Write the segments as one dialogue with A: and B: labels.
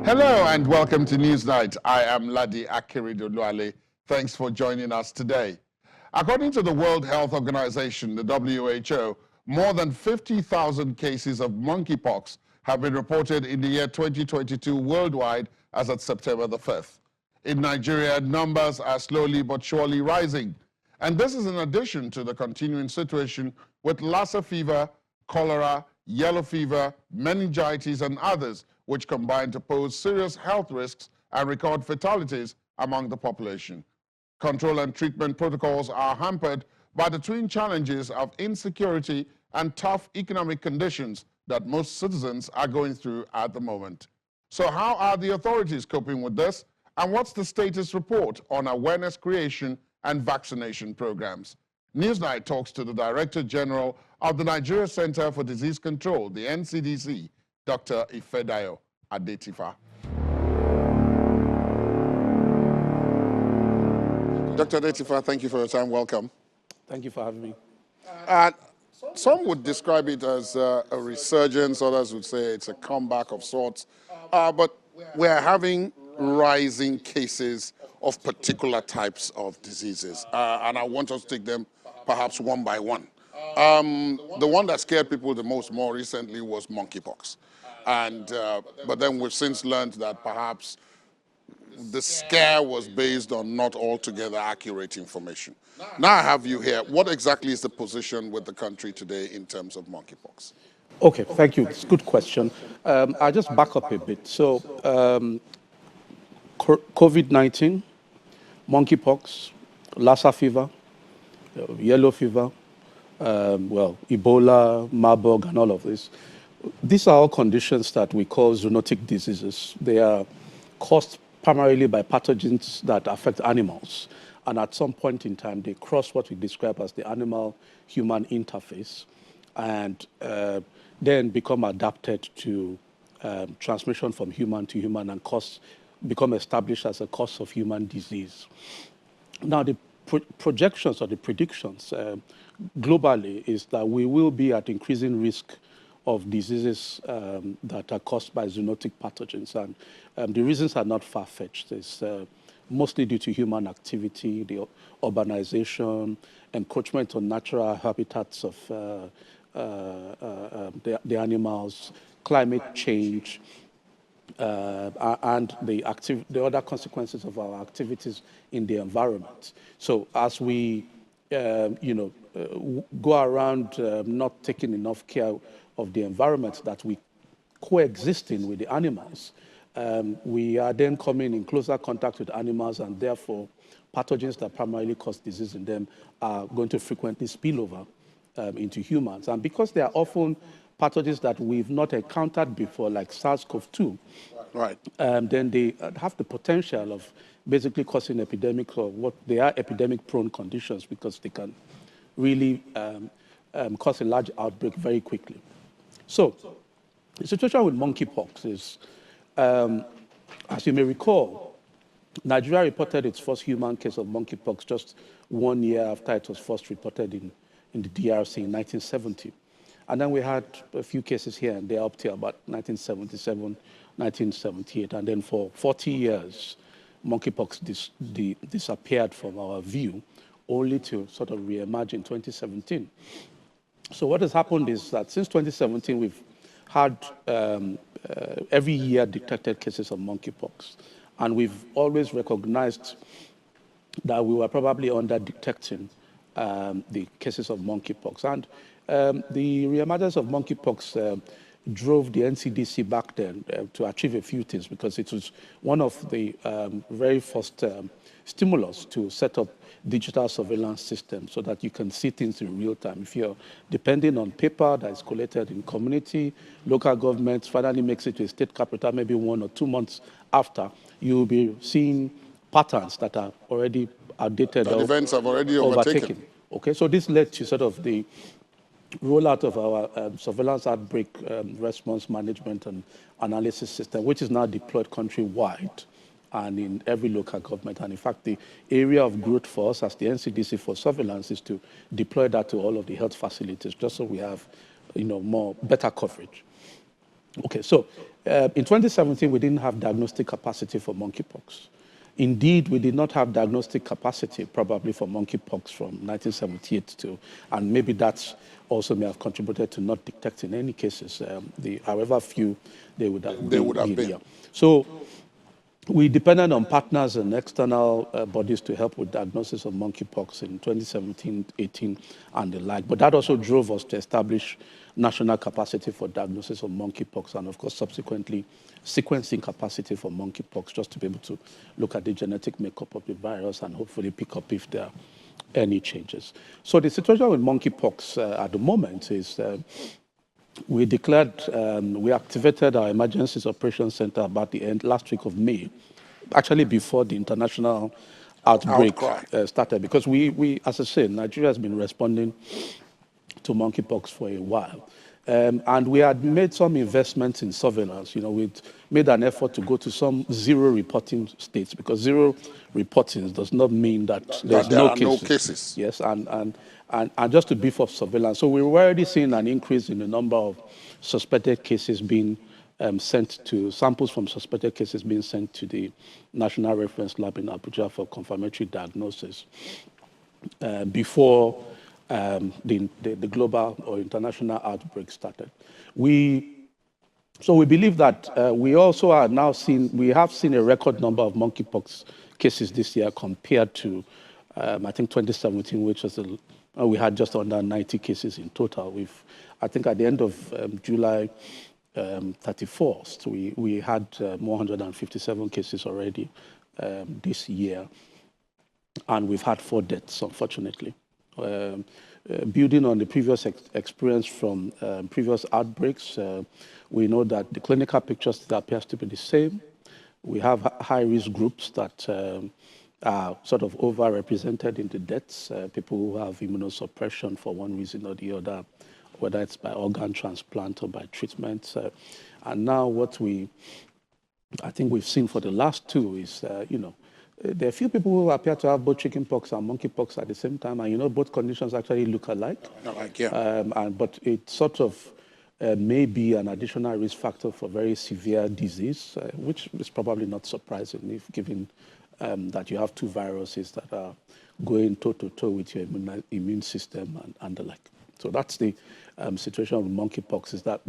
A: Hello and welcome to NewsNight. I am Ladi Akeredoluale. Thanks for joining us today. According to the World Health Organization, the WHO, more than 50,000 cases of monkeypox have been reported in the year 2022 worldwide as of September the 5th. In Nigeria, numbers are slowly but surely rising. And this is in addition to the continuing situation with Lassa fever, cholera, yellow fever, meningitis, and others, which combine to pose serious health risks and record fatalities among the population. Control and treatment protocols are hampered by the twin challenges of insecurity and tough economic conditions that most citizens are going through at the moment. So how are the authorities coping with this? And what's the status report on awareness creation and vaccination programs? NewsNight talks to the Director General of the Nigeria Center for Disease Control, the NCDC, Dr. Ifedayo Adetifa. Dr. Adetifa, thank you for your time. Welcome.
B: Thank you for having me.
A: Some would describe it as a resurgence, others would say it's a comeback of sorts, but we're having rising cases of particular types of diseases, and I want us to take them perhaps one by one. The one that scared people the most more recently was monkeypox, but then we've since learned that perhaps the scare was based on not altogether accurate information. Now I have you here. What exactly is the position with the country today in terms of monkeypox?
B: Okay, thank you. It's a good question. I'll just back up a bit. So, COVID-19, monkeypox, Lassa fever, yellow fever, Ebola, Marburg, and all of this. These are all conditions that we call zoonotic diseases. They are caused primarily by pathogens that affect animals. And at some point in time, they cross what we describe as the animal-human interface and then become adapted to transmission from human to human and become established as a cause of human disease. Now, the projections or the predictions globally is that we will be at increasing risk of diseases that are caused by zoonotic pathogens. And the reasons are not far-fetched. It's mostly due to human activity, the urbanization, encroachment on natural habitats of the animals, climate change, and the other consequences of our activities in the environment. So as we go around not taking enough care of the environment that we coexisting with the animals, we are then coming in closer contact with animals, and therefore pathogens that primarily cause disease in them are going to frequently spill over into humans. And because they are often pathogens that we've not encountered before, like SARS-CoV-2,
A: right.
B: Then they have the potential of basically causing epidemic, or what they are epidemic-prone conditions, because they can really cause a large outbreak very quickly. So the situation with monkeypox is, as you may recall, Nigeria reported its first human case of monkeypox just 1 year after it was first reported in the DRC in 1970. And then we had a few cases here and there up till about 1977, 1978. And then for 40 years, monkeypox disappeared from our view, only to sort of re-emerge in 2017. So what has happened is that since 2017, we've had every year detected cases of monkeypox. And we've always recognized that we were probably under-detecting the cases of monkeypox. And the re-emergence of monkeypox drove the NCDC back then to achieve a few things, because it was one of the very first stimulus to set up digital surveillance systems so that you can see things in real time. If you're depending on paper that is collated in community, local governments finally makes it to a state capital maybe 1 or 2 months after, you'll be seeing patterns that are already outdated.
A: That events have already overtaken.
B: Okay, so this led to sort of the rollout of our surveillance outbreak response management and analysis system, which is now deployed countrywide and in every local government. And in fact, the area of growth for us as the NCDC for surveillance is to deploy that to all of the health facilities, just so we have, better coverage. Okay, so in 2017, we didn't have diagnostic capacity for monkeypox. Indeed, we did not have diagnostic capacity probably for monkeypox from 1978 to, and maybe that's also may have contributed to not detecting any cases, however few they would have been. Yeah. So we depended on partners and external bodies to help with diagnosis of monkeypox in 2017, 18, and the like. But that also drove us to establish national capacity for diagnosis of monkeypox and, of course, subsequently sequencing capacity for monkeypox, just to be able to look at the genetic makeup of the virus and hopefully pick up if there are any changes. So the situation with monkeypox at the moment is we declared, we activated our Emergencies Operations Center about the last week of May, actually before the international outbreak started, because we, as I said, Nigeria has been responding to monkeypox for a while. And we had made some investments in surveillance. You know, we'd made an effort to go to some zero reporting states, because zero reporting does not mean that there's no cases. Yes, and just to beef up surveillance. So we were already seeing an increase in the number of suspected cases being sent to, samples from suspected cases being sent to the National Reference Lab in Abuja for confirmatory diagnosis before the global or international outbreak started. So we believe that we also are now we have seen a record number of monkeypox cases this year compared to, I think, 2017, which was we had just under 90 cases in total. I think at the end of July 31st, we had 157 cases already this year, and we've had 4 deaths, unfortunately. Building on the previous experience from previous outbreaks, we know that the clinical picture still appears to be the same. We have high-risk groups that are sort of overrepresented in the deaths, people who have immunosuppression for one reason or the other, whether it's by organ transplant or by treatment. And now what I think we've seen for the last 2 is, there are a few people who appear to have both chickenpox and monkeypox at the same time, and both conditions actually look alike. But it sort of may be an additional risk factor for very severe disease, which is probably not surprising if given that you have 2 viruses that are going toe-to-toe with your immune system and the like. So that's the situation with monkeypox, is that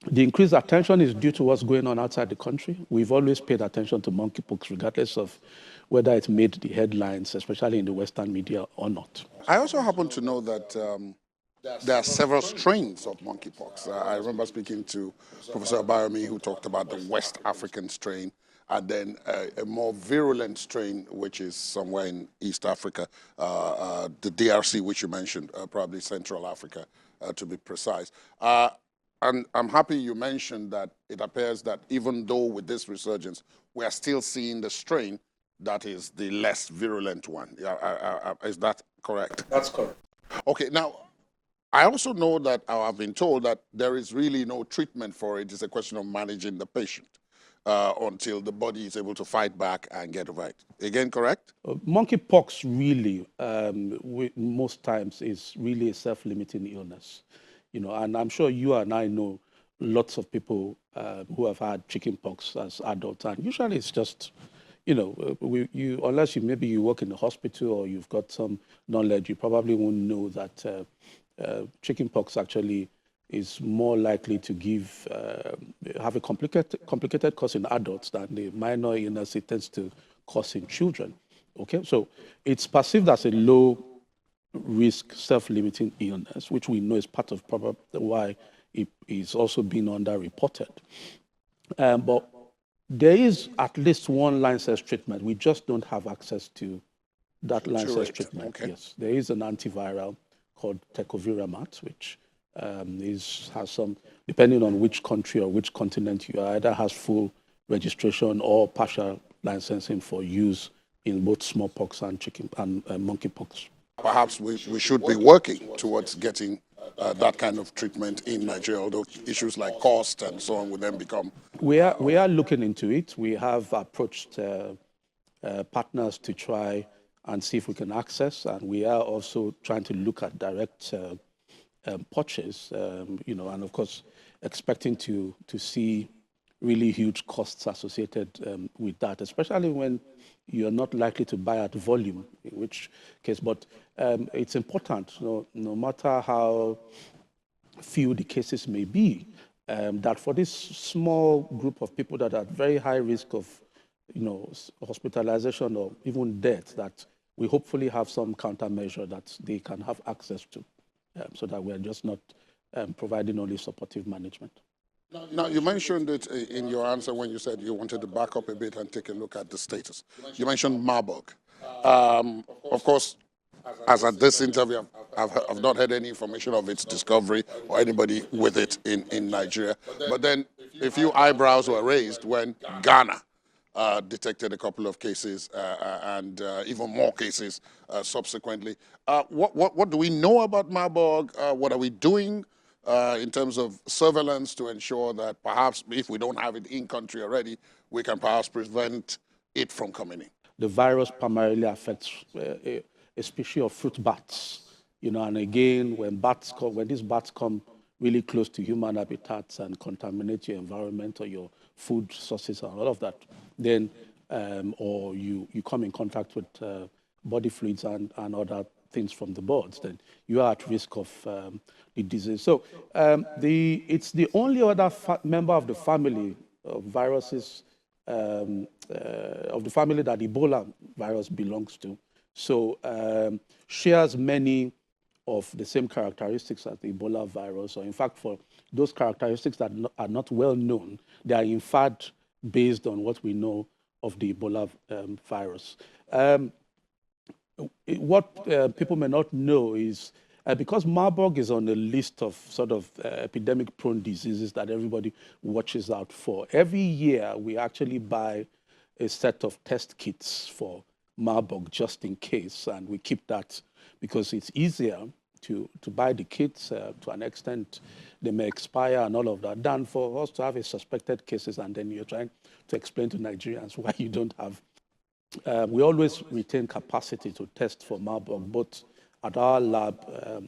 B: the increased attention is due to what's going on outside the country. We've always paid attention to monkeypox, regardless of whether it made the headlines, especially in the Western media, or not.
A: I also happen to know that there are several strains of monkeypox. I remember speaking to Professor Abayomi, who talked about the West African strain, and then a more virulent strain, which is somewhere in East Africa, the DRC, which you mentioned, probably Central Africa, to be precise. And I'm happy you mentioned that it appears that even though with this resurgence, we are still seeing the strain that is the less virulent one. Is that correct?
B: That's correct.
A: Okay, now, I also know that I've been told that there is really no treatment for it. It's a question of managing the patient until the body is able to fight back and get over it. Again, correct?
B: Monkeypox really, most times, is really a self-limiting illness. And I'm sure you and I know lots of people who have had chickenpox as adults, and usually it's just, unless maybe you work in a hospital or you've got some knowledge, you probably won't know that chickenpox actually is more likely to have a complicated cause in adults than the minor illness it tends to cause in children. Okay, so it's perceived as a low risk, self-limiting illness, which we know is part of probably why it is also being underreported. But there is at least one licensed treatment. We just don't have access to that licensed treatment.
A: Okay.
B: Yes, there is an antiviral called tecovirimat, which has some, depending on which country or which continent you are, either has full registration or partial licensing for use in both smallpox and monkeypox.
A: Perhaps we should be working towards getting that kind of treatment in Nigeria, although issues like cost and so on will then become...
B: We are looking into it. We have approached partners to try and see if we can access, and we are also trying to look at direct purchase, and of course, expecting to see really huge costs associated with that, especially when you're not likely to buy at volume, in which case, but it's important, no matter how few the cases may be, that for this small group of people that are at very high risk of, hospitalization or even death, that we hopefully have some countermeasure that they can have access to, so that we're just not providing only supportive management.
A: Now, you mentioned it in your answer when you said you wanted to back up a bit and take a look at the status. You mentioned Marburg. Of course, as at this interview, I've not heard any information of its discovery or anybody with it in Nigeria. But then a few eyebrows were raised when Ghana detected a couple of cases and even more cases subsequently. What do we know about Marburg? What are we doing in terms of surveillance to ensure that perhaps if we don't have it in country already, we can perhaps prevent it from coming in?
B: The virus primarily affects a species of fruit bats, and again, when these bats come really close to human habitats and contaminate your environment or your food sources and all of that, then, or you come in contact with body fluids and other things from the birds, then you are at risk of the disease. So it's the only other member of the family of viruses, of the family that Ebola virus belongs to. So shares many of the same characteristics as the Ebola virus, or in fact, for those characteristics that are not well known, they are in fact based on what we know of the Ebola virus. What people may not know is because Marburg is on a list of sort of epidemic-prone diseases that everybody watches out for, every year we actually buy a set of test kits for Marburg just in case, and we keep that because it's easier to buy the kits to an extent. They may expire and all of that, than for us to have a suspected cases and then you're trying to explain to Nigerians why you don't have. We always retain capacity to test for Marburg, both at our lab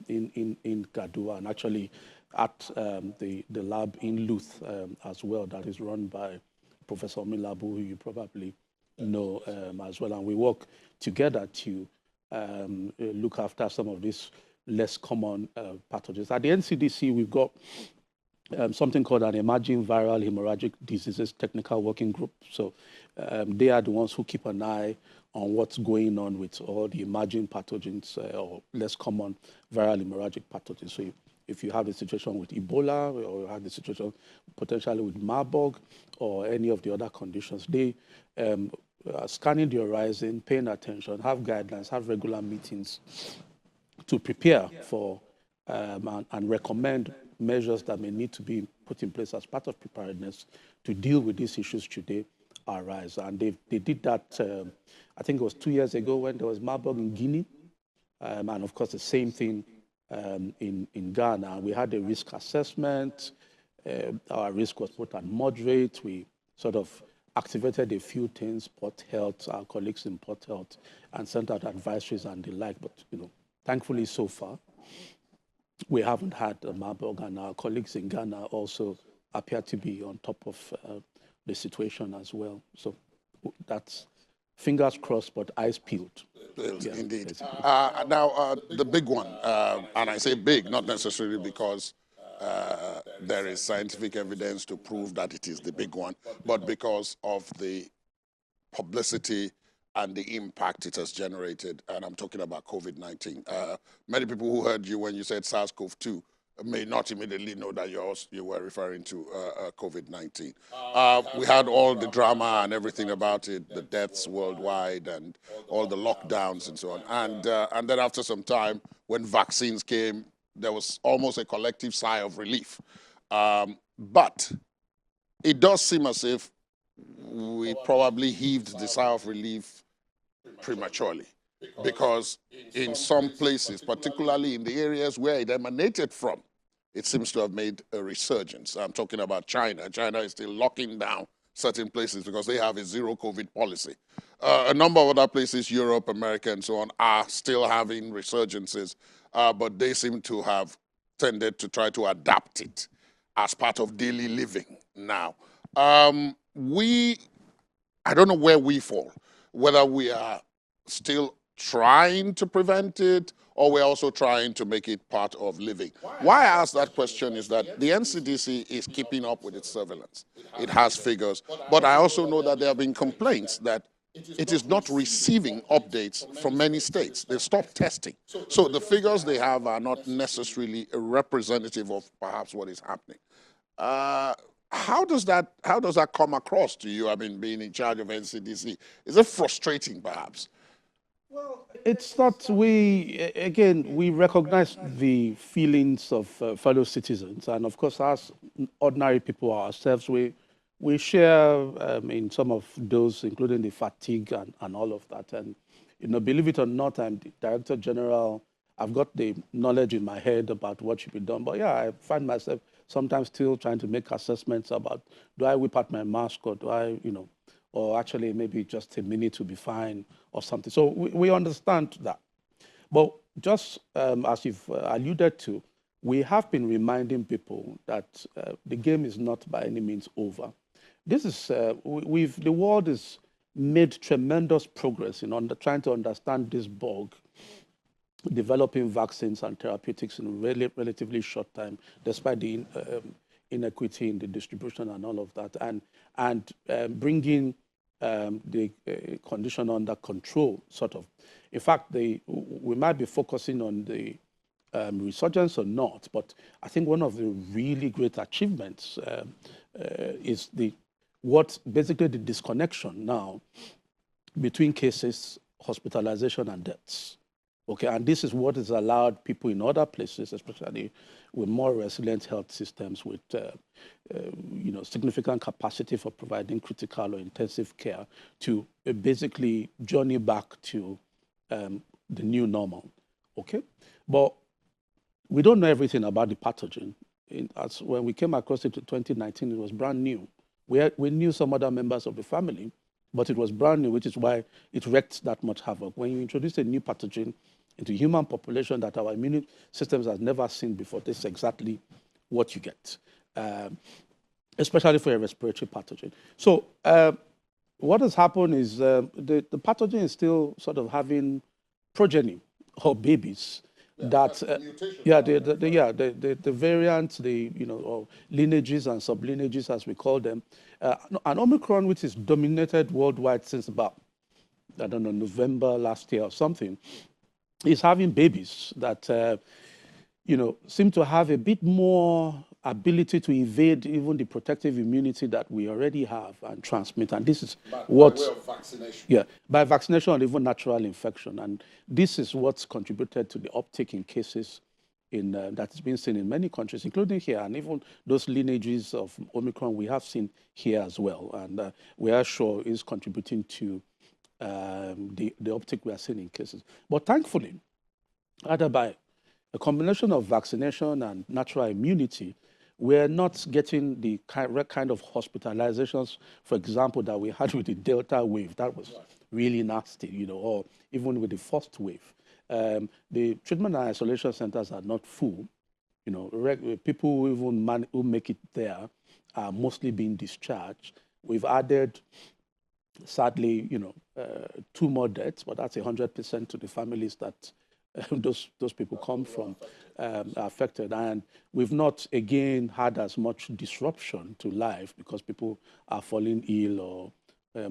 B: in Gadua and actually at the lab in Luth as well, that is run by Professor Milabu, who you probably know as well. And we work together to look after some of these less common pathogens. At the NCDC, we've got something called an Emerging Viral Hemorrhagic Diseases Technical Working Group. So they are the ones who keep an eye on what's going on with all the emerging pathogens or less common viral hemorrhagic pathogens. So if you have the situation with Ebola or you have the situation potentially with Marburg or any of the other conditions, they are scanning the horizon, paying attention, have guidelines, have regular meetings to prepare for and recommend measures that may need to be put in place as part of preparedness to deal with these issues should they arise. And they did that, I think it was 2 years ago when there was Marburg in Guinea, and of course the same thing in Ghana. We had a risk assessment. Our risk was put at moderate. We sort of activated a few things, Port Health, our colleagues in Port Health, and sent out advisories and the like. But thankfully so far, we haven't had a Marburg, and our colleagues in Ghana also appear to be on top of the situation as well. So that's fingers crossed, but eyes peeled.
A: Yeah, indeed. Now, the big one, and I say big, not necessarily because there is scientific evidence to prove that it is the big one, but because of the publicity and the impact it has generated, and I'm talking about COVID-19. Many people who heard you when you said SARS-CoV-2 may not immediately know that you were referring to COVID-19. We had all the drama and everything about it, the deaths worldwide and all the lockdowns and so on. And then after some time, when vaccines came, there was almost a collective sigh of relief. But it does seem as if we probably heaved the sigh of relief prematurely, because in some places, particularly in the areas where it emanated from, it seems to have made a resurgence. I'm talking about China. China is still locking down certain places because they have a zero COVID policy. A number of other places, Europe, America, and so on, are still having resurgences, but they seem to have tended to try to adapt it as part of daily living now. I don't know where we fall, whether we are still trying to prevent it or we're also trying to make it part of living. Why I ask that question is that the NCDC is keeping up with its surveillance. It has figures, but I also know that there have been complaints that it is not receiving updates from many states. They've stopped testing. So the figures they have are not necessarily a representative of perhaps what is happening. How does that come across to you? I mean, being in charge of NCDC, is it frustrating, perhaps?
B: Well, it's not. We recognize the feelings of fellow citizens, and of course, as ordinary people ourselves, we share in some of those, including the fatigue and all of that. And believe it or not, I'm the Director General. I've got the knowledge in my head about what should be done, but yeah, I find myself sometimes still trying to make assessments about, do I whip out my mask, or do I, or actually maybe just a minute to be fine or something. So we understand that. But just as you've alluded to, we have been reminding people that the game is not by any means over. This is, the world has made tremendous progress in trying to understand this bug, developing vaccines and therapeutics in a relatively short time, despite the inequity in the distribution and all of that, and bringing the condition under control, sort of. In fact, we might be focusing on the resurgence or not, but I think one of the really great achievements is basically the disconnection now between cases, hospitalization, and deaths. Okay, and this is what has allowed people in other places, especially with more resilient health systems, with significant capacity for providing critical or intensive care, to basically journey back to the new normal. Okay, but we don't know everything about the pathogen. When we came across it in 2019, it was brand new. We knew some other members of the family, but it was brand new, which is why it wreaked that much havoc. When you introduce a new pathogen into human population that our immune systems has never seen before, this is exactly what you get, especially for a respiratory pathogen. So what has happened is the pathogen is still sort of having progeny or babies. The variants, or lineages and sublineages, as we call them, and Omicron, which is dominated worldwide since about, I don't know, November last year or something, is having babies that, seem to have a bit more ability to evade even the protective immunity that we already have and transmit. And this is by way of vaccination. Yeah, by vaccination or even natural infection. And this is what's contributed to the uptick in cases that's been seen in many countries, including here, and even those lineages of Omicron we have seen here as well. And we are sure is contributing to the uptick we are seeing in cases. But thankfully, either by a combination of vaccination and natural immunity, we're not getting the kind of hospitalizations, for example, that we had with the Delta wave. That was really nasty, or even with the first wave. The treatment and isolation centers are not full. People who make it there are mostly being discharged. We've added, sadly, 2 more deaths, but that's 100% to the families that those people come from are affected. And we've not, again, had as much disruption to life because people are falling ill or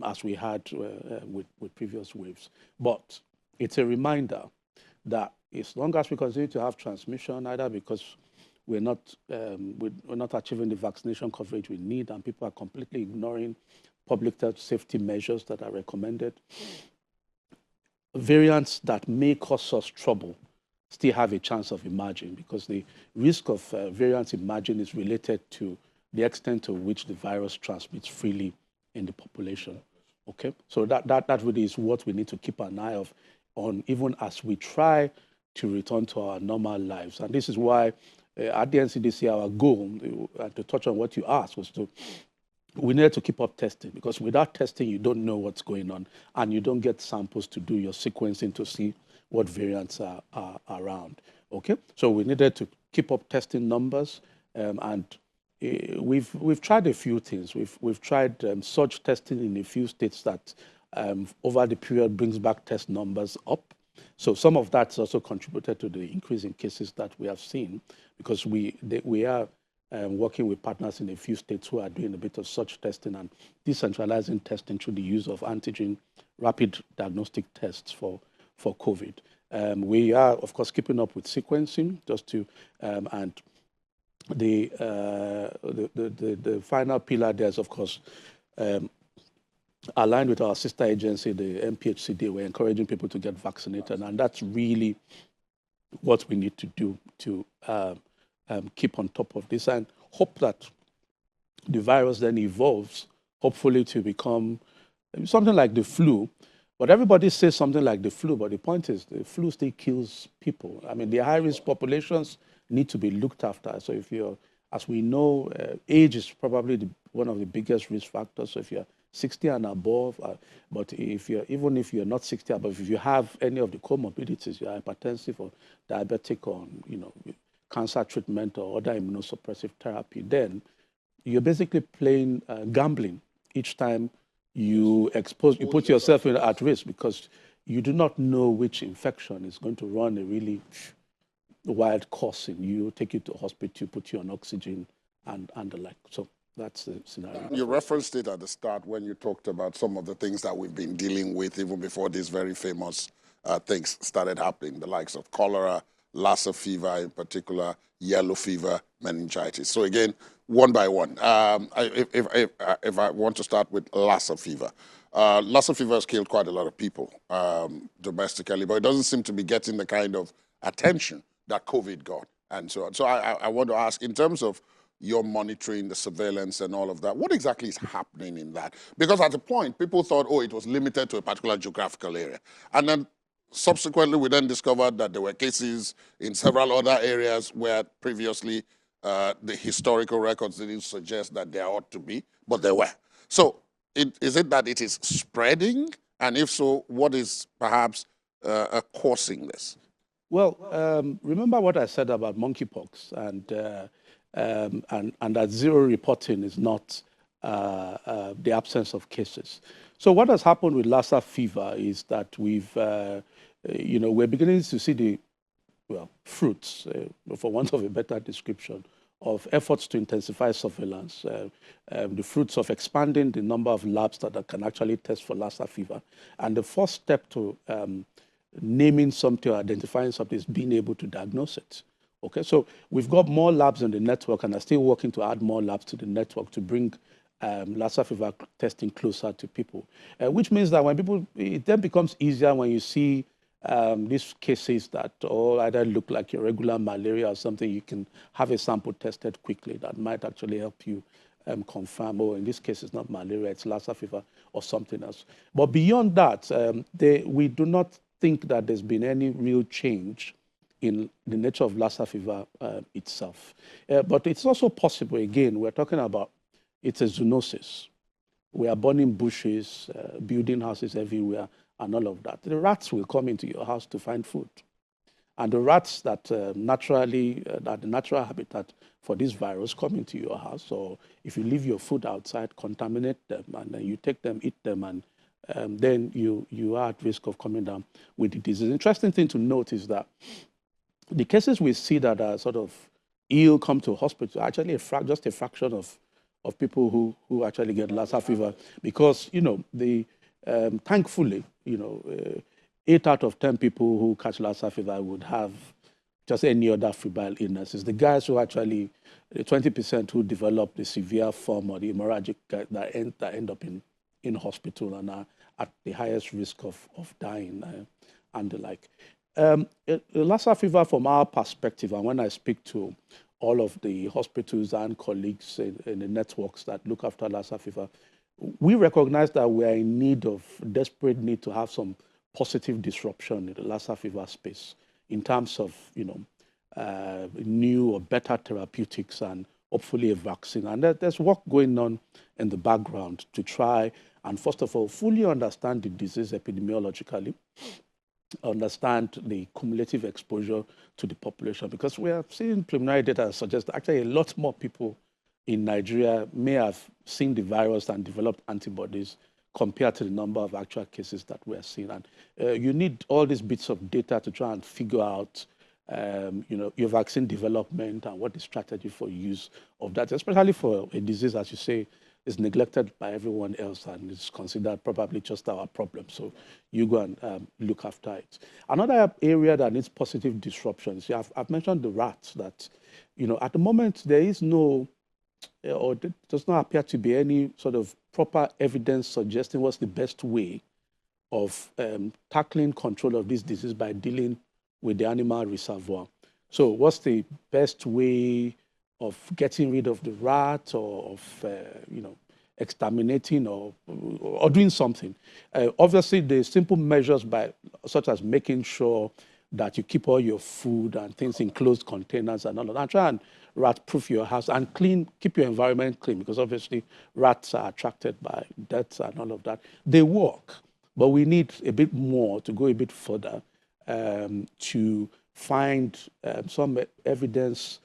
B: as we had with previous waves. But it's a reminder that as long as we continue to have transmission, either because we're not achieving the vaccination coverage we need and people are completely ignoring public health safety measures that are recommended, variants that may cause us trouble still have a chance of emerging, because the risk of variants emerging is related to the extent to which the virus transmits freely in the population. Okay, so that really is what we need to keep an eye on, even as we try to return to our normal lives. And this is why at the NCDC, our goal, to touch on what you asked, was we need to keep up testing, because without testing, you don't know what's going on, and you don't get samples to do your sequencing to see what variants are around. Okay, so we needed to keep up testing numbers, and we've tried a few things. We've tried surge testing in a few states that over the period brings back test numbers up. So some of that's also contributed to the increase in cases that we have seen, because we are working with partners in a few states who are doing a bit of such testing and decentralizing testing through the use of antigen rapid diagnostic tests for COVID. We are, of course, keeping up with sequencing just to, and the final pillar there is, of course, aligned with our sister agency, the MPHCD. We're encouraging people to get vaccinated, and that's really what we need to do to keep on top of this and hope that the virus then evolves, hopefully to become something like the flu. But everybody says something like the flu, but the point is the flu still kills people. I mean, the high-risk populations need to be looked after. So if you're, as we know, age is probably one of the biggest risk factors. So if you're 60 and above, but even if you're not 60 above, if you have any of the comorbidities, you're hypertensive or diabetic or cancer treatment or other immunosuppressive therapy, then you're basically playing gambling each time you put yourself at risk, because you do not know which infection is going to run a really wild course in you, take you to hospital, put you on oxygen and the like. So that's the scenario.
A: You referenced it at the start when you talked about some of the things that we've been dealing with even before these very famous things started happening, the likes of cholera, Lassa fever in particular, yellow fever, meningitis. So again, one by one, if I want to start with Lassa fever. Lassa fever has killed quite a lot of people domestically, but it doesn't seem to be getting the kind of attention that COVID got and so on. So I want to ask, in terms of your monitoring, the surveillance and all of that, what exactly is happening in that? Because at the point, people thought, oh, it was limited to a particular geographical area. And then subsequently, we then discovered that there were cases in several other areas where previously the historical records didn't suggest that there ought to be, but there were. So is it that it is spreading? And if so, what is perhaps causing this?
B: Well, remember what I said about monkeypox and that zero reporting is not the absence of cases. So what has happened with Lassa fever is that we're beginning to see the fruits, for want of a better description, of efforts to intensify surveillance, the fruits of expanding the number of labs that can actually test for Lassa fever. And the first step to naming something or identifying something is being able to diagnose it. Okay, so we've got more labs in the network and are still working to add more labs to the network to bring Lassa fever testing closer to people, which means that it then becomes easier when you see these cases that all either look like your regular malaria or something. You can have a sample tested quickly that might actually help you confirm, oh, in this case it's not malaria, it's Lassa fever or something else. But beyond that, we do not think that there's been any real change in the nature of Lassa fever itself. But it's also possible, again, we're talking about, it's a zoonosis. We are burning bushes, building houses everywhere, and all of that. The rats will come into your house to find food. And the rats that that the natural habitat for this virus come into your house. So if you leave your food outside, contaminate them, and then you take them, eat them, and then you are at risk of coming down with the disease. Interesting thing to note is that the cases we see that are sort of ill, come to hospital, are actually just a fraction of people who actually get Lassa fever, because thankfully 8 out of 10 people who catch Lassa fever would have just any other febrile illness. It's the guys who actually, the 20% who develop the severe form or the hemorrhagic that end up in hospital and are at the highest risk of dying and the like. Lassa fever, from our perspective, and when I speak to all of the hospitals and colleagues in the networks that look after Lassa fever, we recognize that we are in desperate need to have some positive disruption in the Lassa fever space in terms of, new or better therapeutics and hopefully a vaccine. And there's work going on in the background to try and, first of all, fully understand the disease epidemiologically, understand the cumulative exposure to the population, because we are seeing preliminary data that suggests actually a lot more people in Nigeria may have seen the virus and developed antibodies compared to the number of actual cases that we are seeing. And you need all these bits of data to try and figure out your vaccine development and what the strategy for use of that, especially for a disease, as you say, is neglected by everyone else and is considered probably just our problem. So you go and look after it. Another area that needs positive disruptions, I've mentioned the rats that, at the moment there is no, or there does not appear to be any sort of proper evidence suggesting what's the best way of tackling control of this disease by dealing with the animal reservoir. So what's the best way of getting rid of the rat, or of exterminating, or doing something? Obviously, the simple measures such as making sure that you keep all your food and things in closed containers and all of that. And try and rat-proof your house and keep your environment clean, because obviously rats are attracted by dirt and all of that. They work, but we need a bit more to go a bit further to find some evidence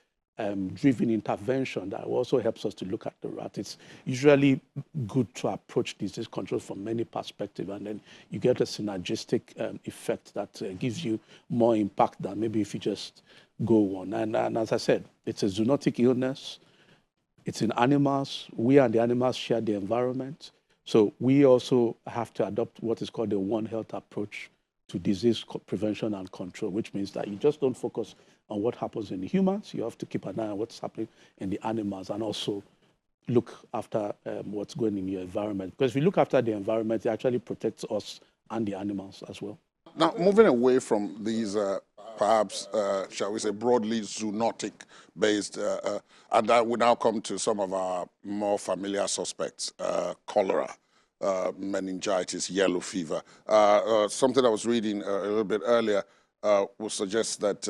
B: driven intervention that also helps us to look at the rat. It's usually good to approach disease control from many perspectives, and then you get a synergistic effect that gives you more impact than maybe if you just go one. And as I said, it's a zoonotic illness. It's in animals. We and the animals share the environment. So we also have to adopt what is called a One Health approach to disease prevention and control, which means that you just don't focus on what happens in the humans. You have to keep an eye on what's happening in the animals, and also look after what's going in your environment. Because if you look after the environment, it actually protects us and the animals as well.
A: Now, moving away from these, perhaps, shall we say, broadly zoonotic-based, and that we now come to some of our more familiar suspects, cholera, meningitis, yellow fever. Something I was reading a little bit earlier would suggest that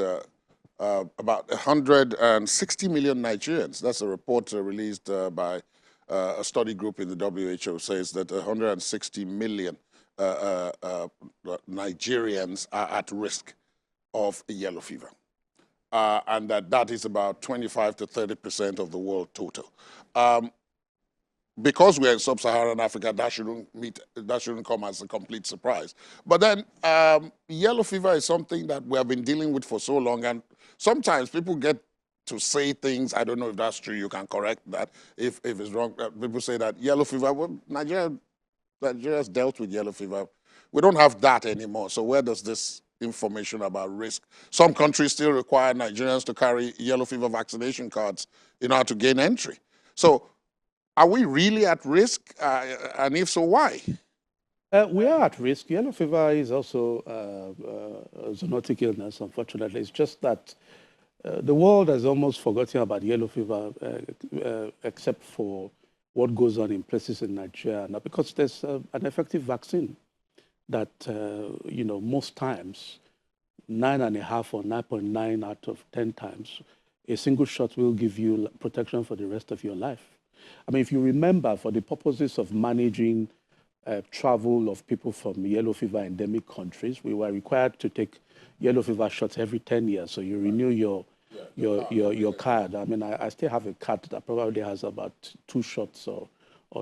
A: about 160 million Nigerians, that's a report released by a study group in the WHO, says that 160 million Nigerians are at risk of yellow fever, and that is about 25 to 30% of the world total. Because we're in sub-Saharan Africa, that shouldn't come as a complete surprise. But then yellow fever is something that we have been dealing with for so long, and sometimes people get to say things, I don't know if that's true, you can correct that if it's wrong. People say that yellow fever, well, Nigeria's dealt with yellow fever. We don't have that anymore. So where does this information about risk? Some countries still require Nigerians to carry yellow fever vaccination cards in order to gain entry. So are we really at risk? And if so, why?
B: We are at risk. Yellow fever is also a zoonotic illness, unfortunately. It's just that the world has almost forgotten about yellow fever, except for what goes on in places in Nigeria now, because there's an effective vaccine that, most times, 9.5 or 9.9 out of 10 times, a single shot will give you protection for the rest of your life. I mean, if you remember, for the purposes of managing travel of people from yellow fever endemic countries, we were required to take yellow fever shots every 10 years. So you renew your card. I mean, I still have a card that probably has about 2 shots or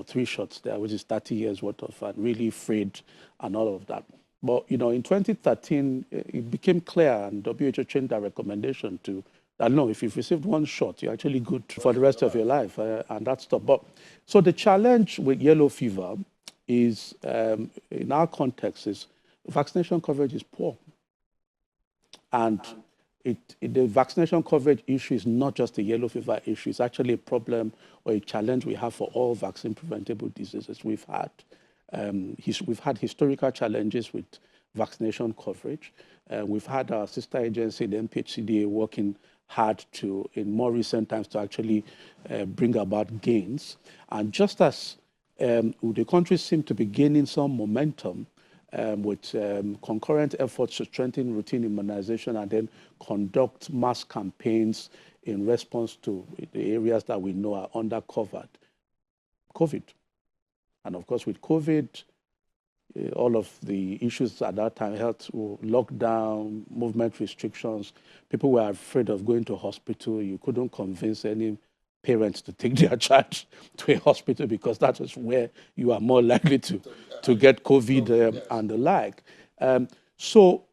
B: 3 shots there, which is 30 years worth of really frayed and all of that. But, in 2013, it became clear, and WHO changed their recommendation to that, no, if you've received 1 shot, you're actually good for the rest of your life, and that's stuff. But so the challenge with yellow fever is, in our context, is vaccination coverage is poor. And the vaccination coverage issue is not just a yellow fever issue. It's actually a problem or a challenge we have for all vaccine-preventable diseases. We've had historical challenges with vaccination coverage. We've had our sister agency, the MPHCDA, working hard in more recent times to actually bring about gains. And just as the countries seem to be gaining some momentum with concurrent efforts to strengthen routine immunization and then conduct mass campaigns in response to the areas that we know are undercovered, COVID. And of course, with COVID, all of the issues at that time, health lockdown, movement restrictions. People were afraid of going to hospital. You couldn't convince any parents to take their child to a hospital because that is where you are more likely to get COVID and the like. So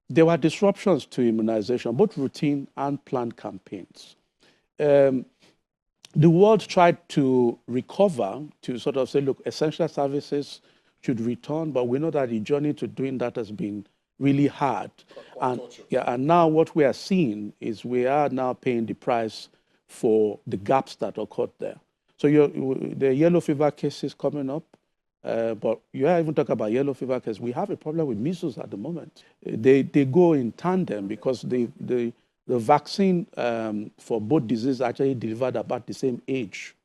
B: there were disruptions to immunization, both routine and planned campaigns. The world tried to recover, to sort of say, look, essential services should return, but we know that the journey to doing that has been really hard. And, yeah, and now what we are seeing is we are now paying the price for the gaps that occurred there. So the yellow fever cases coming up, but you are even talking about yellow fever cases. We have a problem with measles at the moment. They go in tandem because the vaccine for both diseases actually delivered about the same age.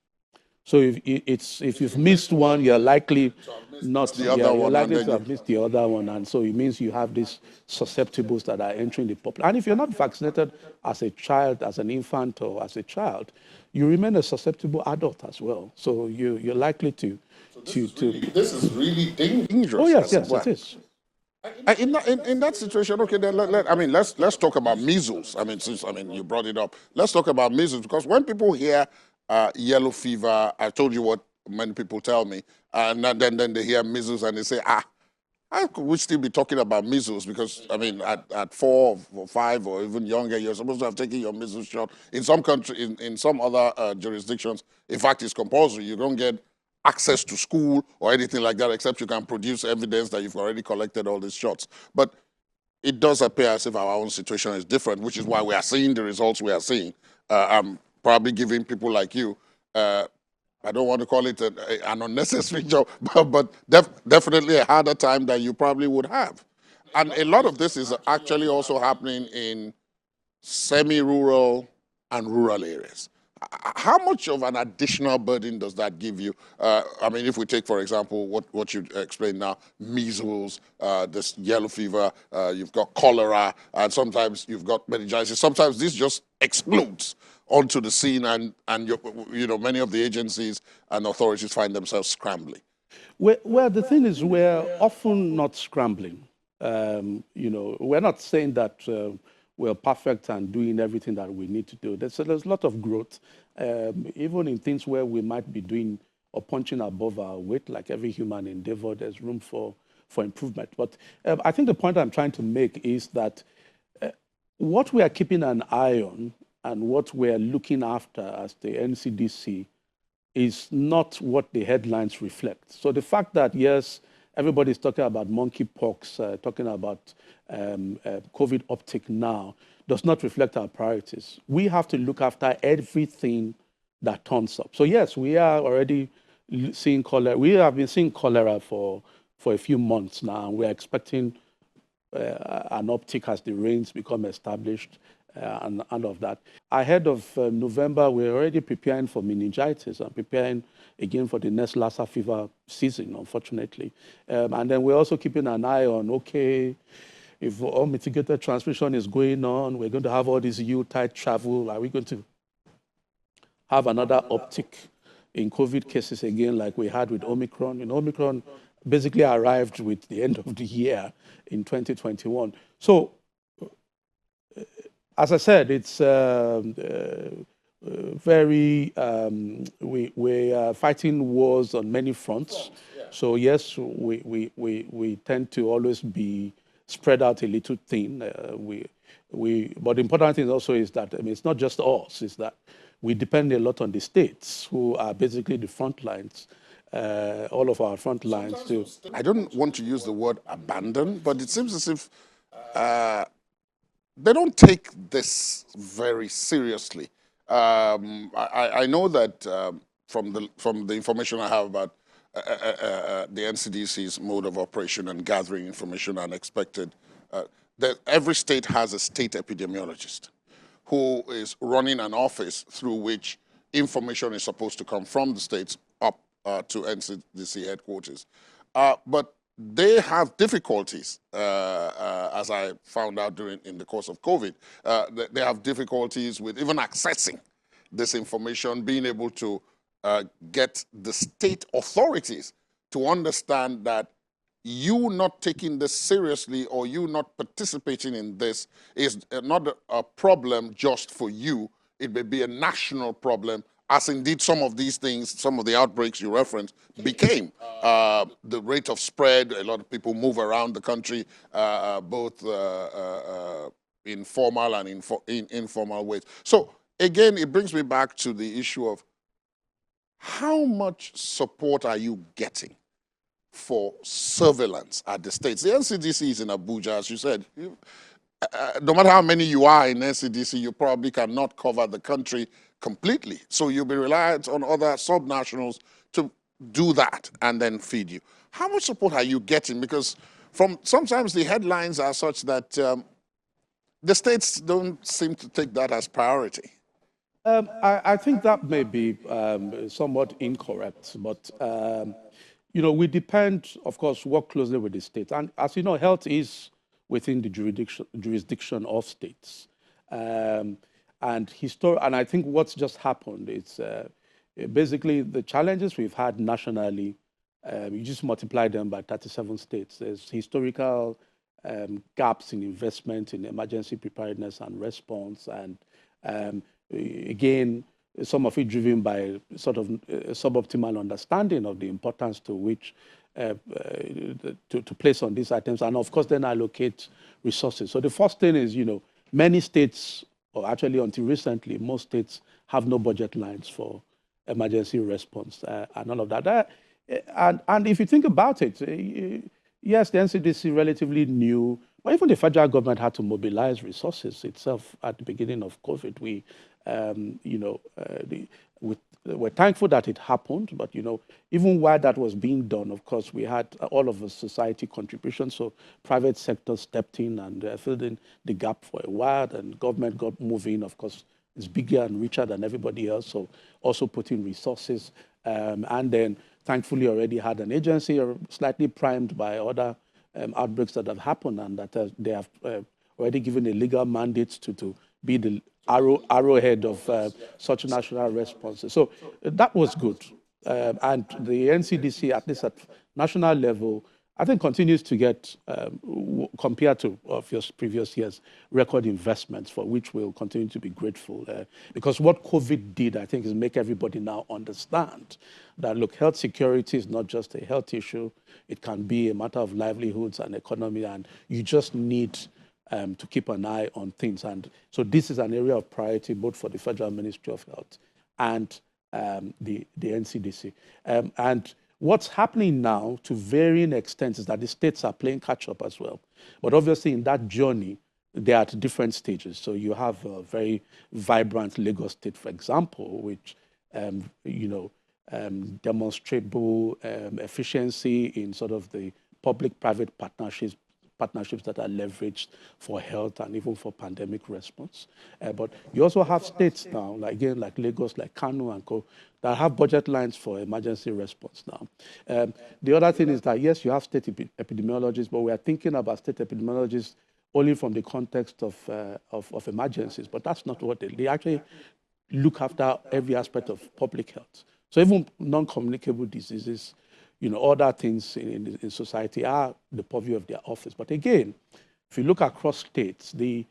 B: So if you've missed one, you're likely not
A: the other one,
B: you're likely
A: and
B: to
A: then
B: have missed the other one, and so it means you have these susceptibles that are entering the population. And if you're not vaccinated as a child, as an infant, or as a child, you remain a susceptible adult as well. So you're likely to.
A: This is really dangerous.
B: Oh yes, yes, it is.
A: In that situation, okay, then let's talk about measles. Since you brought it up, let's talk about measles, because when people hear yellow fever, I told you what many people tell me, and then they hear measles and they say, how could we still be talking about measles? Because at 4 or 5 or even younger, you're supposed to have taken your measles shot. In some countries, in some other jurisdictions, in fact, it's compulsory. You don't get access to school or anything like that, except you can produce evidence that you've already collected all these shots. But it does appear as if our own situation is different, which is why we are seeing the results we are seeing. I'm probably giving people like you, I don't want to call it an unnecessary job, but definitely a harder time than you probably would have. And a lot of this is actually also happening in semi-rural and rural areas. How much of an additional burden does that give you? If we take, for example, what you explained now, measles, this yellow fever, you've got cholera, and sometimes you've got meningitis. Sometimes this just explodes onto the scene, and many of the agencies and authorities find themselves scrambling.
B: Well, the thing is, we're often not scrambling. We're not saying that we're perfect and doing everything that we need to do. There's a lot of growth, even in things where we might be doing or punching above our weight, like every human endeavor, there's room for improvement. But I think the point I'm trying to make is that what we are keeping an eye on and what we're looking after as the NCDC is not what the headlines reflect. So the fact that, yes, everybody's talking about monkeypox, talking about COVID uptick now, does not reflect our priorities. We have to look after everything that turns up. So yes, we are already seeing cholera. We have been seeing cholera for a few months now, and we're expecting an uptick as the rains become established and all of that. Ahead of November, we're already preparing for meningitis and preparing again for the next Lassa fever season, unfortunately. And then we're also keeping an eye on, okay, if unmitigated transmission is going on, we're going to have all this U-type travel. Are we going to have another uptick in COVID cases again, like we had with Omicron? Omicron basically arrived with the end of the year in 2021. So, as I said, it's very, we are fighting wars on many fronts. So yes, we tend to always be spread out a little thin. But the important thing also is that, it's not just us, it's that we depend a lot on the states, who are basically the front lines, all of our front lines too.
A: I don't want to use the word abandon, but it seems as if they don't take this very seriously. I know that from the information I have about the NCDC's mode of operation and gathering information and expected, that every state has a state epidemiologist who is running an office through which information is supposed to come from the states up to NCDC headquarters. But they have difficulties, as I found out in the course of COVID. They have difficulties with even accessing this information, being able to get the state authorities to understand that you not taking this seriously or you not participating in this is not a problem just for you. It may be a national problem, as indeed some of these things, some of the outbreaks you referenced became. The rate of spread, a lot of people move around the country, both in formal and in informal ways. So again, it brings me back to the issue of how much support are you getting for surveillance at the states? The NCDC is in Abuja, as you said. No matter how many you are in NCDC, you probably cannot cover the country completely. So you'll be reliant on other subnationals to do that and then feed you. How much support are you getting? Because sometimes the headlines are such that the states don't seem to take that as priority.
B: I think that may be somewhat incorrect, but you know, we depend, of course, work closely with the states. And as you know, health is within the jurisdiction of states. And I think what's just happened is basically the challenges we've had nationally, you just multiply them by 37 states. There's historical gaps in investment in emergency preparedness and response. And again, some of it driven by sort of suboptimal understanding of the importance to which to place on these items, and of course then allocate resources. So the first thing is, you know, many states, or actually until recently, most states have no budget lines for emergency response and all of that. And if you think about it, yes, the NCDC relatively new, but even the federal government had to mobilize resources itself at the beginning of COVID. We're thankful that it happened, but you know, even while that was being done, of course, we had all of the society contributions. So private sector stepped in and filled in the gap for a while, and government got moving. Of course, it's bigger and richer than everybody else, so also put in resources. And then thankfully already had an agency slightly primed by other outbreaks that have happened, and that they have already given a legal mandate to be the arrowhead of such national responses. So that was good. And the NCDC, at least at national level, I think continues to get, compared to previous years, record investments, for which we'll continue to be grateful. Because what COVID did, I think, is make everybody now understand that, look, health security is not just a health issue. It can be a matter of livelihoods and economy, and you just need to keep an eye on things. And so this is an area of priority both for the Federal Ministry of Health and the NCDC. And what's happening now to varying extents is that the states are playing catch up as well. But obviously in that journey, they're at different stages. So you have a very vibrant Lagos State, for example, which, demonstrable efficiency in sort of the public-private partnerships that are leveraged for health and even for pandemic response. But you also have states now, like Lagos, like Kano and Co, that have budget lines for emergency response now. The other thing is that, yes, you have state epidemiologists, but we are thinking about state epidemiologists only from the context of emergencies, but that's not what they actually look after every aspect of public health. So even non-communicable diseases, other things in society are the purview of their office. But again, if you look across states, the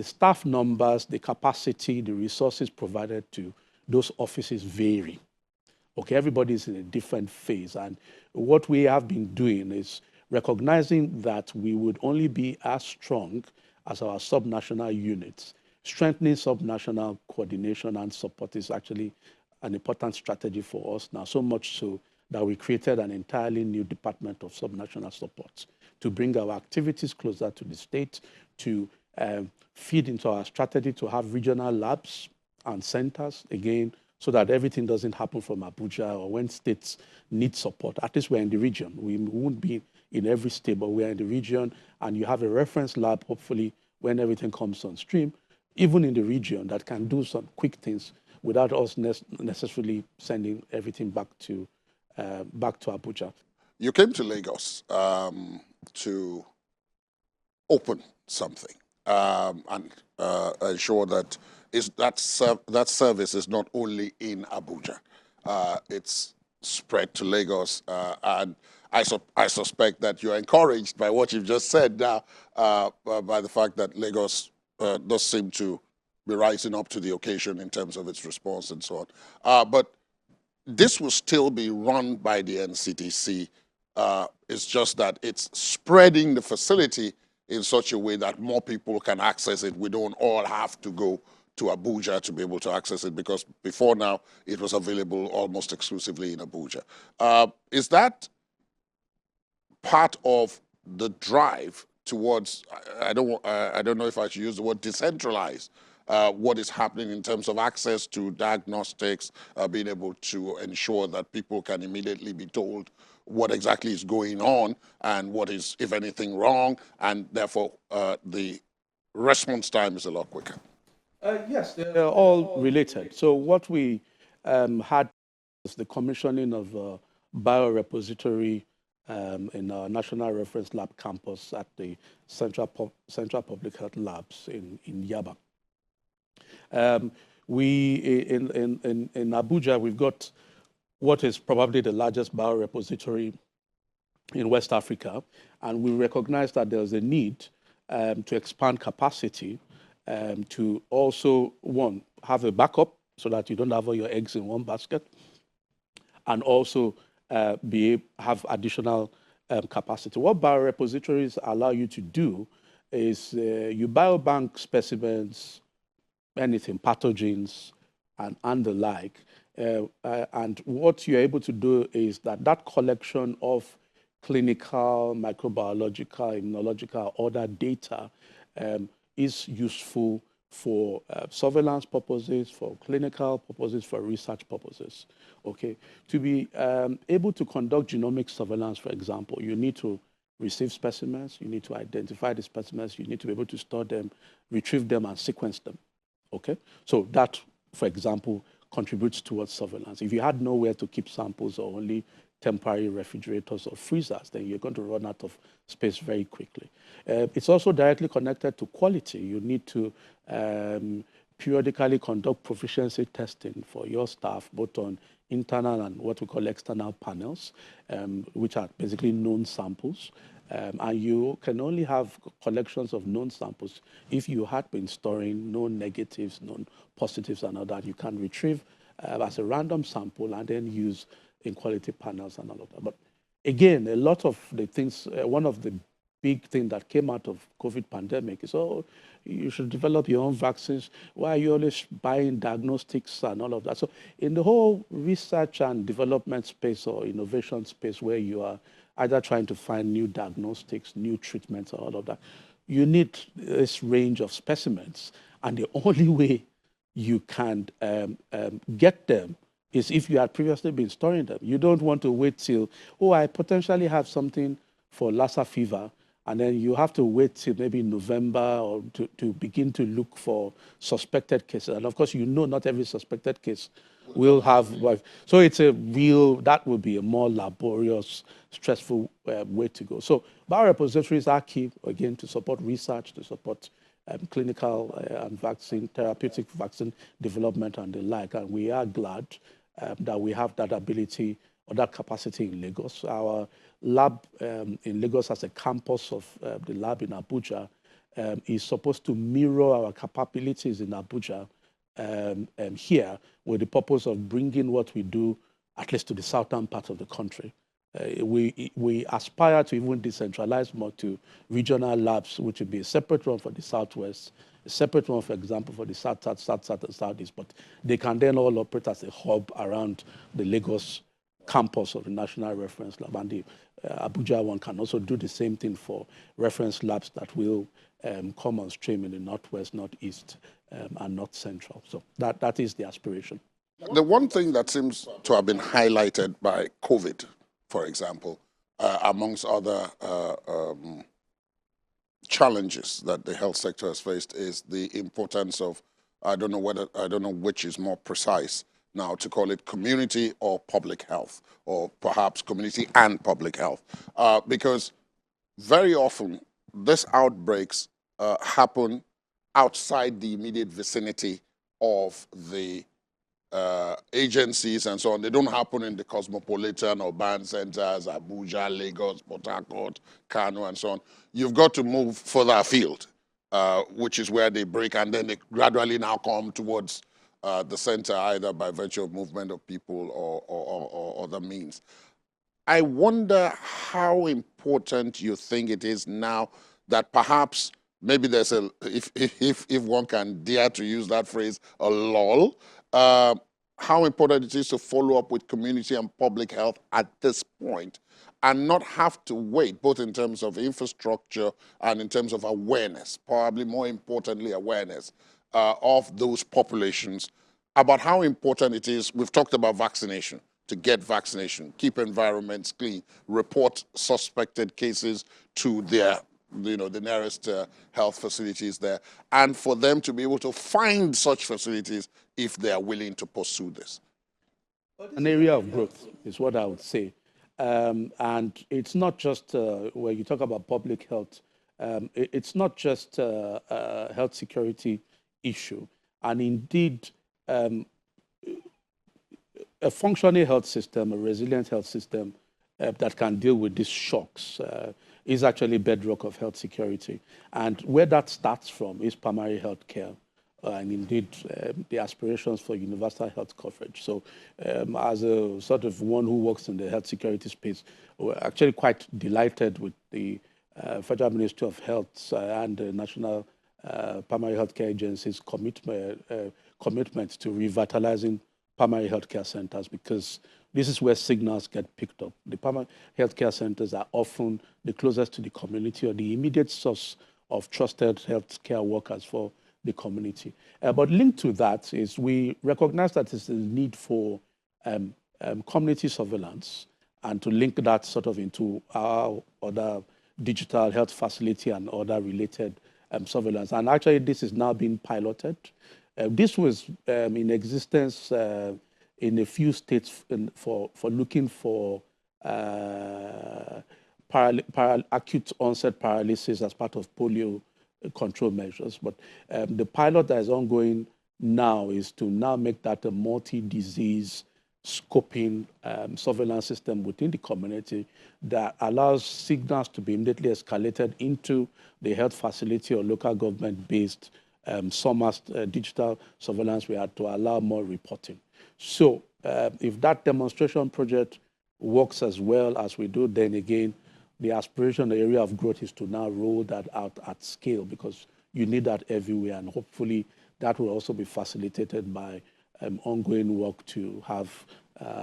B: staff numbers, the capacity, the resources provided to those offices vary. Okay, everybody's in a different phase. And what we have been doing is recognizing that we would only be as strong as our subnational units. Strengthening subnational coordination and support is actually an important strategy for us now, so much so that we created an entirely new department of subnational support to bring our activities closer to the state, to feed into our strategy to have regional labs and centers, again, so that everything doesn't happen from Abuja, or when states need support, at least we're in the region. We won't be in every state, but we're in the region, and you have a reference lab, hopefully, when everything comes on stream, even in the region, that can do some quick things without us necessarily sending everything back to Abuja.
A: You came to Lagos to open something and ensure that that service is not only in Abuja. It's spread to Lagos, and I suspect that you're encouraged by what you've just said now, by the fact that Lagos does seem to be rising up to the occasion in terms of its response and so on. But this will still be run by the NCDC. It's just that it's spreading the facility in such a way that more people can access it. We don't all have to go to Abuja to be able to access it, because before now it was available almost exclusively in Abuja. Is that part of the drive towards, I don't know if I should use the word decentralize, what is happening in terms of access to diagnostics, being able to ensure that people can immediately be told what exactly is going on and what is, if anything, wrong, and therefore the response time is a lot quicker?
B: Yes, they're all related. So what we had was the commissioning of a biorepository in our National Reference Lab campus at the Central Public Health Labs in Yaba. In Abuja, we've got what is probably the largest biorepository in West Africa, and we recognize that there's a need to expand capacity, to also, one, have a backup so that you don't have all your eggs in one basket, and also have additional capacity. What biorepositories allow you to do is you biobank specimens, anything, pathogens, and the like. And what you're able to do is that collection of clinical, microbiological, immunological, other data is useful for surveillance purposes, for clinical purposes, for research purposes. Okay, to be able to conduct genomic surveillance, for example, you need to receive specimens, you need to identify the specimens, you need to be able to store them, retrieve them, and sequence them. Okay, so that, for example, contributes towards surveillance. If you had nowhere to keep samples or only temporary refrigerators or freezers, then you're going to run out of space very quickly. It's also directly connected to quality. You need to periodically conduct proficiency testing for your staff, both on internal and what we call external panels, which are basically known samples. And you can only have collections of known samples if you had been storing known negatives, known positives, and all that. You can retrieve as a random sample and then use in quality panels and all of that. But again, a lot of the things, one of the big things that came out of COVID pandemic is, oh, you should develop your own vaccines. Why are you always buying diagnostics and all of that? So in the whole research and development space or innovation space where you are either trying to find new diagnostics, new treatments, all of that, you need this range of specimens. And the only way you can get them is if you had previously been storing them. You don't want to wait till, oh, I potentially have something for Lassa fever, and then you have to wait till maybe November or to begin to look for suspected cases. And of course, you know not every suspected case will have, so it's that would be a more laborious, stressful way to go. So biorepositories are key, again, to support research, to support clinical and therapeutic vaccine development and the like. And we are glad that we have that ability or that capacity in Lagos. Our lab in Lagos as a campus of the lab in Abuja is supposed to mirror our capabilities in Abuja here, with the purpose of bringing what we do at least to the southern part of the country. We aspire to even decentralize more to regional labs, which would be a separate one for the Southwest, a separate one, for example, for the South, and Southeast, but they can then all operate as a hub around the Lagos campus of the National Reference Lab. And the Abuja one can also do the same thing for reference labs that will come on stream in the Northwest, Northeast, and North Central. So that is the aspiration.
A: The one thing that seems to have been highlighted by COVID, for example, amongst other challenges that the health sector has faced, is the importance of, I don't know which is more precise now to call it, community or public health, or perhaps community and public health, because very often these outbreaks happen outside the immediate vicinity of the agencies and so on, they don't happen in the cosmopolitan urban centers, Abuja, Lagos, Port Harcourt, Kano, and so on. You've got to move further afield, which is where they break, and then they gradually now come towards the center, either by virtue of movement of people or other means. I wonder how important you think it is now that perhaps maybe there's a, if one can dare to use that phrase, a lull, how important it is to follow up with community and public health at this point and not have to wait, both in terms of infrastructure and in terms of awareness, probably more importantly awareness of those populations, about how important it is. We've talked about vaccination, to get vaccination, keep environments clean, report suspected cases to their, the nearest health facilities there, and for them to be able to find such facilities if they are willing to pursue this.
B: An area of growth is what I would say. And it's not just, when you talk about public health, it's not just a health security issue. And indeed, a functioning health system, a resilient health system that can deal with these shocks is actually bedrock of health security. And where that starts from is primary health care. And indeed, the aspirations for universal health coverage. So as a sort of one who works in the health security space, we're actually quite delighted with the Federal Ministry of Health and the National Primary Health Care Agency's commitment to revitalizing primary healthcare centers, because this is where signals get picked up. The primary healthcare centers are often the closest to the community or the immediate source of trusted healthcare workers for the community. But linked to that is we recognize that there's a need for community surveillance, and to link that sort of into our other digital health facility and other related surveillance. And actually, this is now being piloted. This was in existence in a few states for looking for acute onset paralysis as part of polio control measures. But the pilot that is ongoing now is to now make that a multi-disease scoping surveillance system within the community that allows signals to be immediately escalated into the health facility or local government-based SOMAS digital surveillance. We had to allow more reporting. So if that demonstration project works as well as we do, then again, the aspiration, the area of growth is to now roll that out at scale, because you need that everywhere. And hopefully that will also be facilitated by ongoing work to have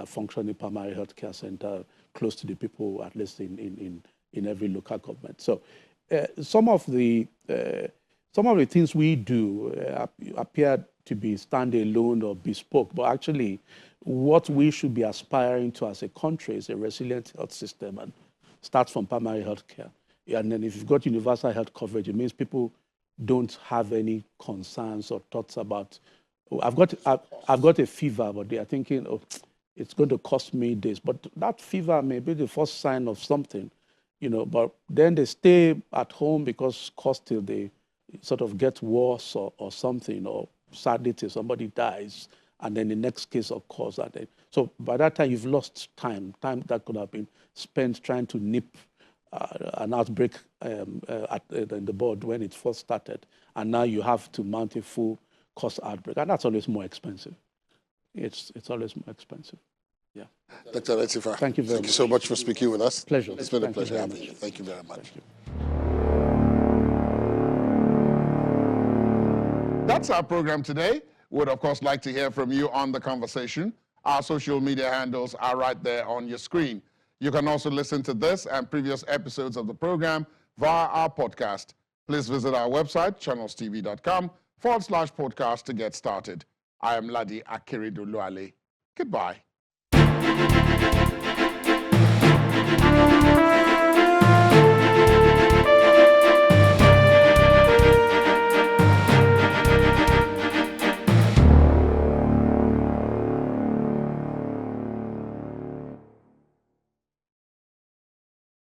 B: functioning primary healthcare center close to the people, at least in every local government. So some of the things we do appear to be standalone or bespoke, but actually what we should be aspiring to as a country is a resilient health system, and starts from primary health care. And then if you've got universal health coverage, it means people don't have any concerns or thoughts about, oh, I've got a fever, but they are thinking, oh, it's going to cost me this. But that fever may be the first sign of something, but then they stay at home because cost till they sort of get worse or something, or sadly till somebody dies, and then the next case occurs. So by that time, you've lost time that could have been spent trying to nip an outbreak in the bud when it first started. And now you have to mount a full cost outbreak, and that's always more expensive. It's always more expensive. Yeah.
A: Dr. Latifa,
B: thank you very much.
A: Thank you so much for speaking with us.
B: Pleasure.
A: It's been a pleasure having you. Thank you very much.
B: Thank you.
A: That's our program today. Would, of course, like to hear from you on the conversation. Our social media handles are right there on your screen. You can also listen to this and previous episodes of the program via our podcast. Please visit our website, channelstv.com/podcast to get started. I am Ladi Akeredoluale. Goodbye.